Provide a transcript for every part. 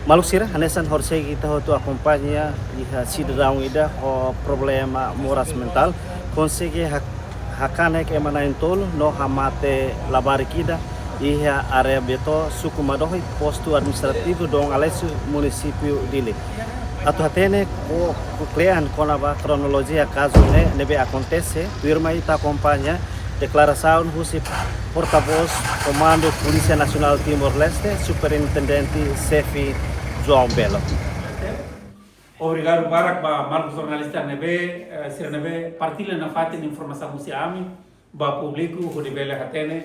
Malusira, hanesan horsei kita tu acompanha e cidadão ida o problema moras mental, consegue hakane que emana entolo no hamate labarikida e a área beto sukumadohi posto administrativo do Alessio município dele. Atu hatene o klean com a cronologia caso nebe acontece, tu irmã ita acompanha declaração do porta-voz Comando Polícia Nacional Timor-Leste, Superintendente Chefe João Belo. Obrigado Barak ba Marcos jornalista nebe ser nebe partilha na fatin informação musiami ba público o debele hatene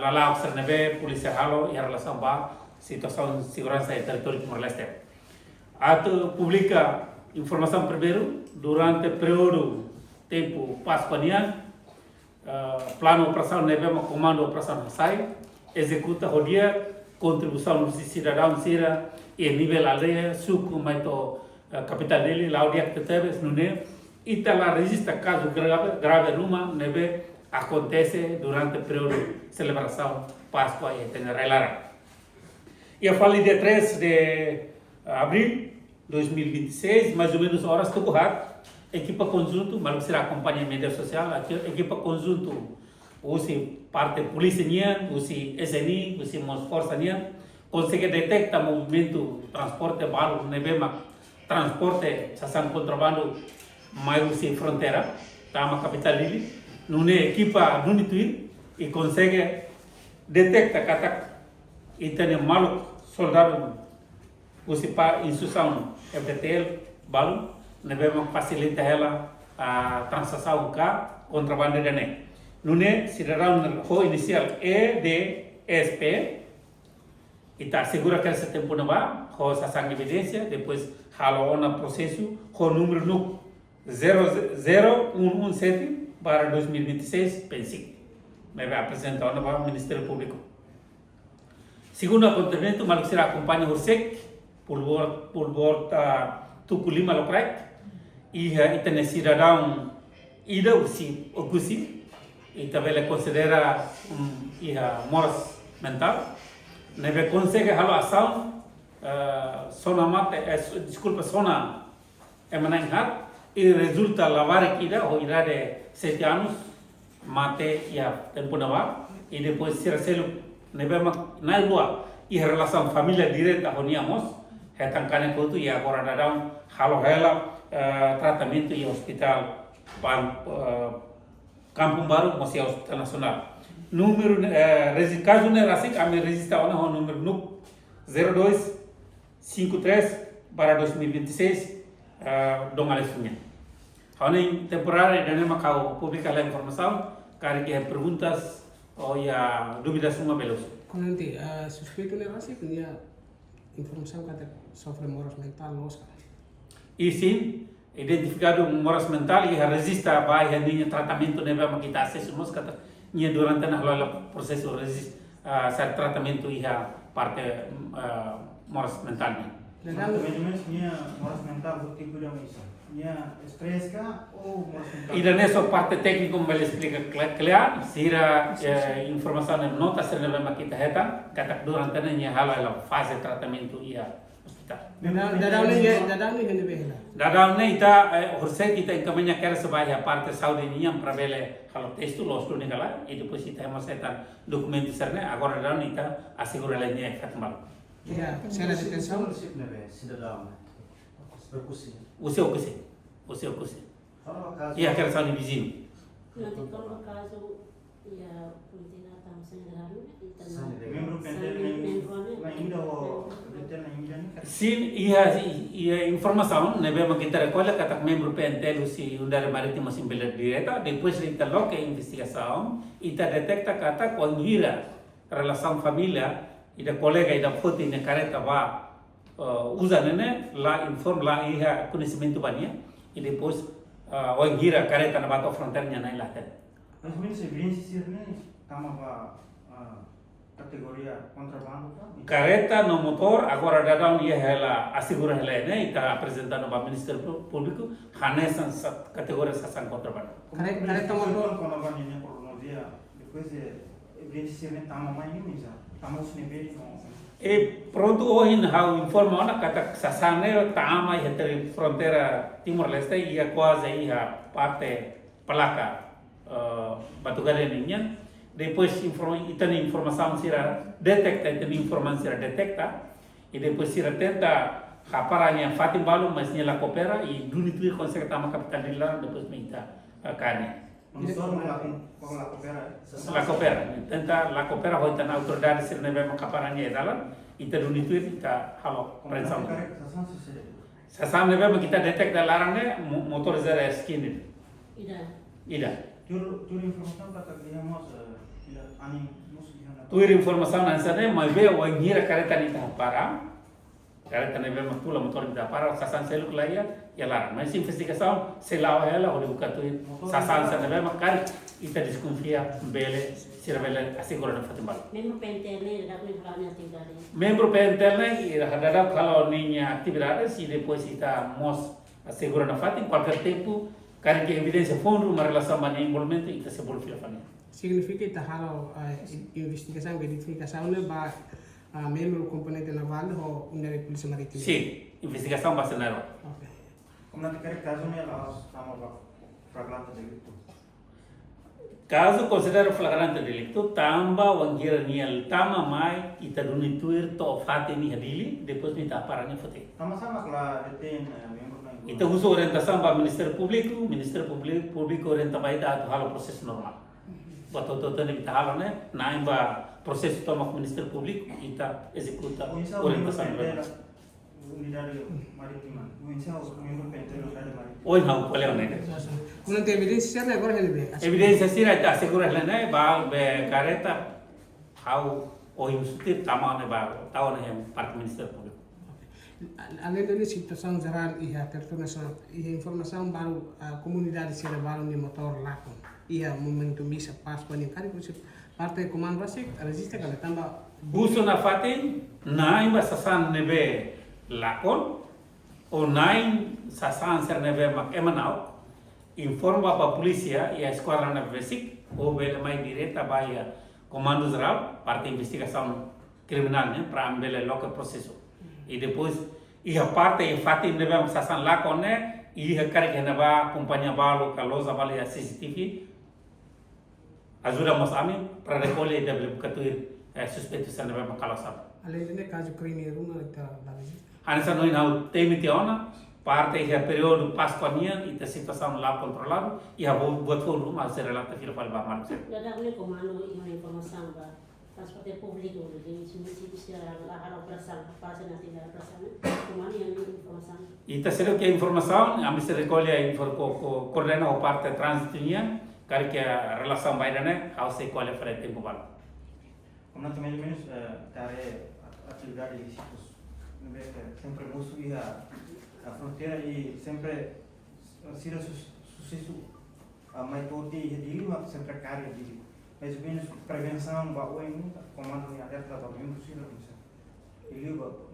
lá ser nebe polícia halo em relação ba situação de segurança e território Timor-Leste. Ato publica informação primeiro durante período tempo Pascuanian plano operação nebe ma comando operação sai executa o dia contribuição do cidadão sira e nível aldeia suco maito capital dele lá o dia que teve nune e lá registra caso grave numa nebe acontece durante o período de celebração Páscoa e Tenerelara. E a fala dia 3 de abril de 2026, mais ou menos horas que equipa conjunto, mas será acompanha mídia social, equipa conjunto, usi parte polícia nian, usi SNI, usi mos força nian, consegue detectar movimento transporte balo nebema transporte sasam contrabando mais usi fronteira, tama capital dele, nune equipa nunituir e consegue detectar katak e tem maluco soldado usi pa instrução FTL balo nebema facilita ela a transação cá contrabando dene. Nune cidadão ho inicial EDSP e está segura que esse tempo não vai, ho sasang evidência, depois halo ona processo, ho número no 00117 para 2026, pensi. Me vai apresentar ao Ministério Público. Segundo acontecimento, maluco será acompanha o SEC por volta Tuculima Locrai e tem cidadão ida o cusi e também ele considera moras mental, neve consegue halo ação sona mate desculpa sona emanangat e resulta lavar kida o irade 7 anos mate ia tempo nawa e depois ser selo neve na lua e relação família direta honiamos hetankane kotu e agora dadão halo hela tratamento e hospital Kampung Baru masih Hospital Nasional. Número caso nerasik kami registrado o número NUC 0253 para 2026 dong Alessunha. Hanya temporário dan macau publicar a informação, cara que perguntas ou ya dúvidas uma belos. Nanti suspeito nerasik dia informação que sofre moras mental Oscar. E sim, identificado moras mental e resista a ninha tratamento neve kita acesso nos kata nia durante na processo resist ser tratamento e parte moras mental ni. Tratamento nia moras mental do tipo de missa. Nia stress ka ou moras mental. E nessa parte técnico me explica claro, sira informação nota ser neve kita heta kata durante na nia hala fase tratamento e hospital. Dadau ni hende behela. Dadau ni ita horse kita encaminha quer sebagai parte saúde ni yang pravele kalau testu los tu negala e depois ita hemos setan documento serne agora dadau ni ita assegura la nia efeito mal. Ya, sela detenção. Cidadão. Berkusi. Usia okusi. Ia quer saúde vizinho. Nanti kalau caso ya politina tam sendralu itu Membro pendente na ainda o na ainda ni. Sim, ia informação, nebe kita recolhe kata membro PNTL si undare marítimo simbilar direta, depois kita loca investigação, ita detecta kata convira relação família, ida colega ida foto na careta va usa nene lá informa lá ia conhecimento bania e depois o gira careta na bata fronteira na ilha. Mas mesmo se evidência ni tama categoria contrabando ka. Careta no motor agora dadão ia ela assegura ela né está apresentando para o Ministério Público hanesan categoria sasan contrabando. Careta motor quando vai ni por no dia depois evidência ni tama mais ni misa. Tama os níveis E pronto hoje há informa ona kata sasane tama entre fronteira Timor-Leste e a quase aí a parte placa Batu-Galenha. Depois tem informação sira detecta, tem informação sira detecta e depois sira tenta haparanya fatim balu mas nya la coopera e dunitu consegue tama capital dela depois minta carne. La coopera, tenta la coopera hoita na autoridade sira nebe makaparanya edala e dunitu kita halo prensam. Sasam nebe kita detecta larangnya motorizada skin ida. Tur informação kata dia mos ani mos gihana. Tuir informação nansane mas be o ngira careta ni para careta nebe matula motor ni para sasan seluk laia ya larang. Mas investigação se lá ela o buka tuir sasan sa nebe makar ita desconfia bele sirvele asegura na fatimbal. Membro PNTN da kulifalanya atividade. Membro PNTN e hadada kalau ninya atividades e depois ita mos asegura na fatim qualquer tempo. Karena que evidência fundo uma relação com envolvimento e que se bolifia família. Significa que halo investigação que identificação ne ba membro componente naval ou unidade de polícia marítima. Sim, investigação base na área. Okay. Como nanti kare caso ni ala sama flagrante delito. Caso considera flagrante delito, tamba wangira niel tama mai ita dunituir to fate ni hadili, depois ni taparanya fate. Sama-sama kalau detain membro na. Ita uso orientação para Ministério Público orienta vai dar halo processo normal. Bato toto ni kita halo ne, naim ba processo toma com Ministério Público ita executa orientação. Unidade marítima. Membro PNT unidade marítima. Oi não, qual é o nega? Não tem evidência certa agora ele vê. Evidência sira ita segura lene ba be careta hau oi usutir tama ne ba tahu ne parte Ministério Público. Além da situação geral e a terminação e a informação para a comunidade cerebral de motor lá e a momento missa passo para ninguém que parte comando básico resiste que também Buso na fatin naim ba sasan nebe lakon o naim sasan ser nebe mak emanau informa para a polícia e a esquadra na basic ou bele mai direta ba ya comando geral parte investigação criminal né para ambele local processo. E depois a parte e fatim nebe sasan lakon né e a carga neba companhia balo calosa balo ya CCTV ajudamos a mim para recolher e debutar suspeitos de nebe calosa. além de caso crime rumah kita lagi. Anessa noi não tem tiona parte e período pascuania e a situação lá controlado e a buat forum a ser relata filo para ba marco. Ada boleh komando yang informasi ba transporte público de município lá a operação para ser nativa operação komando yang informasi. E terceiro que a informação a mim se recolhe a coordena a parte transitoria que a relação vai né ao se colhe frente tempo balo. Como nanti menos care atividade ilícitos. Sempre musuh a fronteira e sempre sira sucesso a mais forte e dili mas sempre carga dili. Mais ou menos prevenção ba o em comando de alerta da membro sira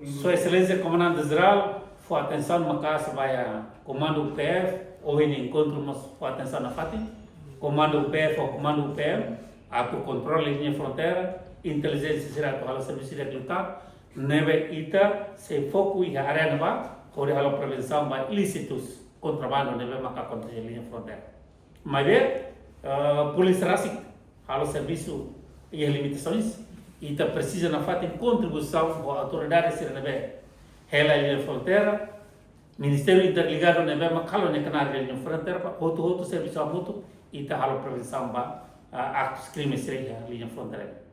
isso. Sua Excelência Comandante Geral, foi atenção numa casa vai a comando PF ou em encontro mas foi atenção na Fatim. Comando PF ou comando PM, a controle linha fronteira, inteligência será para o serviço de recrutar. Neve ita se foco e área nova, corre a prevenção de ilícitos, contrabando neve maka contra a linha fronteira. Mas polícia rasik, halo serviço e as limitações, ita precisa na fato contribuição da autoridade ser neve, ela linha fronteira, Ministério Interligado neve maka halo necanar linha fronteira, outro serviço a moto, ita halo prevenção ba actos crimes ser linha fronteira.